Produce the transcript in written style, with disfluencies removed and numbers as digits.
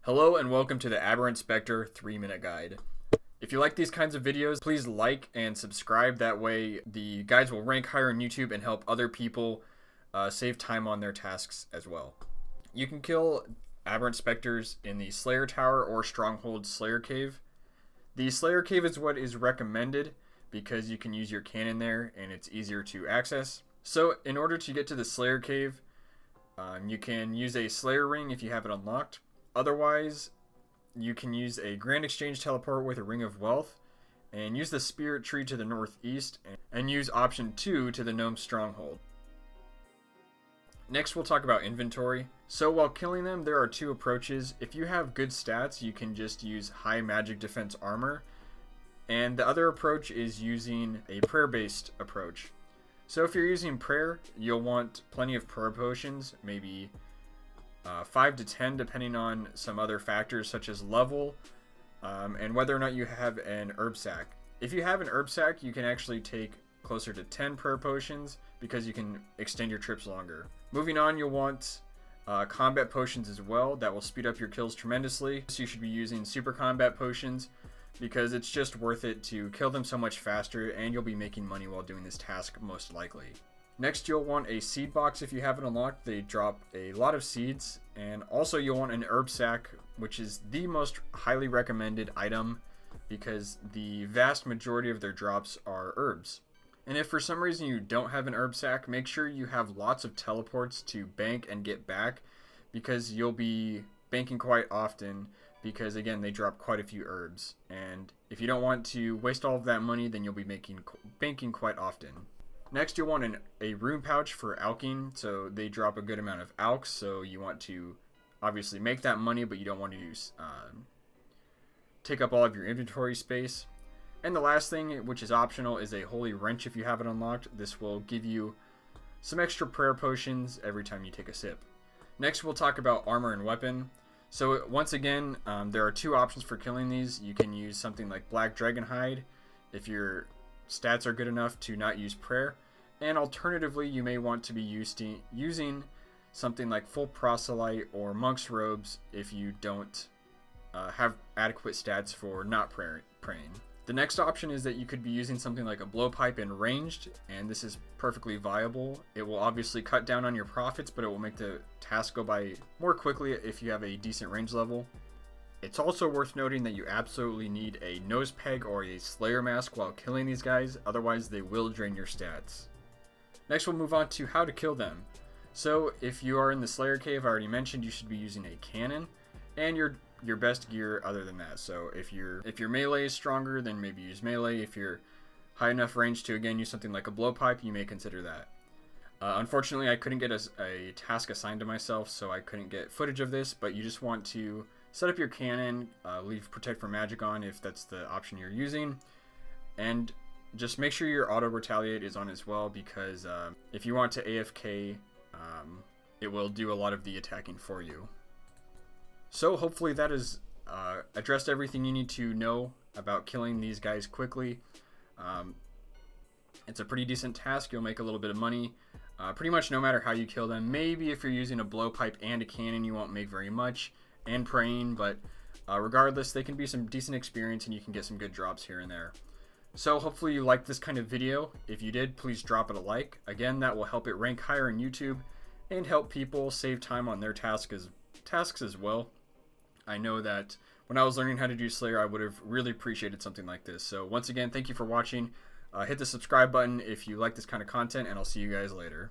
Hello and welcome to the Aberrant Spectre 3-minute guide. If you like these kinds of videos, please like and subscribe. That way the guides will rank higher on YouTube and help other people save time on their tasks as well. You can kill Aberrant Spectres in the Slayer Tower or Stronghold Slayer Cave. The Slayer Cave is what is recommended because you can use your cannon there and it's easier to access. So in order to get to the Slayer Cave, you can use a Slayer Ring if you have it unlocked. Otherwise, you can use a Grand Exchange teleport with a Ring of Wealth and use the Spirit Tree to the northeast and use option 2 to the Gnome Stronghold. Next, we'll talk about inventory. So while killing them, there are two approaches. If you have good stats, you can just use high magic defense armor. And the other approach is using a prayer-based approach. So if you're using prayer, you'll want plenty of prayer potions, maybe 5 to 10 depending on some other factors such as level and whether or not you have an herb sack. If you have an herb sack, you can actually take closer to 10 prayer potions because you can extend your trips longer. Moving on, you'll want combat potions as well. That will speed up your kills tremendously. So you should be using super combat potions because it's just worth it to kill them so much faster and you'll be making money while doing this task most likely. Next, you'll want a seed box if you have it unlocked. They drop a lot of seeds. And also you'll want an herb sack, which is the most highly recommended item because the vast majority of their drops are herbs. And if for some reason you don't have an herb sack, make sure you have lots of teleports to bank and get back because you'll be banking quite often because again they drop quite a few herbs. And if you don't want to waste all of that money, then you'll be banking quite often. Next, you'll want a rune pouch for alching, so they drop a good amount of alchs, so you want to obviously make that money, but you don't want to take up all of your inventory space. And the last thing, which is optional, is a holy wrench if you have it unlocked. This will give you some extra prayer potions every time you take a sip. Next, we'll talk about armor and weapon. So once again, there are two options for killing these. You can use something like Black Dragon Hide if your stats are good enough to not use prayer. And alternatively, you may want to be using something like Full Proselyte or Monk's Robes if you don't have adequate stats for not praying. The next option is that you could be using something like a blowpipe in ranged, and this is perfectly viable. It will obviously cut down on your profits, but it will make the task go by more quickly if you have a decent range level. It's also worth noting that you absolutely need a nose peg or a Slayer mask while killing these guys, otherwise they will drain your stats. Next, we'll move on to how to kill them. So if you are in the Slayer Cave, I already mentioned you should be using a cannon and your best gear other than that. So if your melee is stronger, then maybe use melee. If you're high enough range to again use something like a blowpipe, you may consider that. Unfortunately, I couldn't get a task assigned to myself, so I couldn't get footage of this, but you just want to set up your cannon, leave Protect from Magic on if that's the option you're using, and just make sure your auto retaliate is on as well because if you want to AFK, it will do a lot of the attacking for you. So hopefully that has addressed everything you need to know about killing these guys quickly. It's a pretty decent task. You'll make a little bit of money pretty much no matter how you kill them. Maybe if you're using a blowpipe and a cannon, you won't make very much, and praying, but regardless, they can be some decent experience and you can get some good drops here and there. So hopefully you liked this kind of video. If you did, please drop it a like. Again, that will help it rank higher on YouTube and help people save time on their tasks as well. I know that when I was learning how to do Slayer, I would have really appreciated something like this. So once again, thank you for watching. Hit the subscribe button if you like this kind of content, and I'll see you guys later.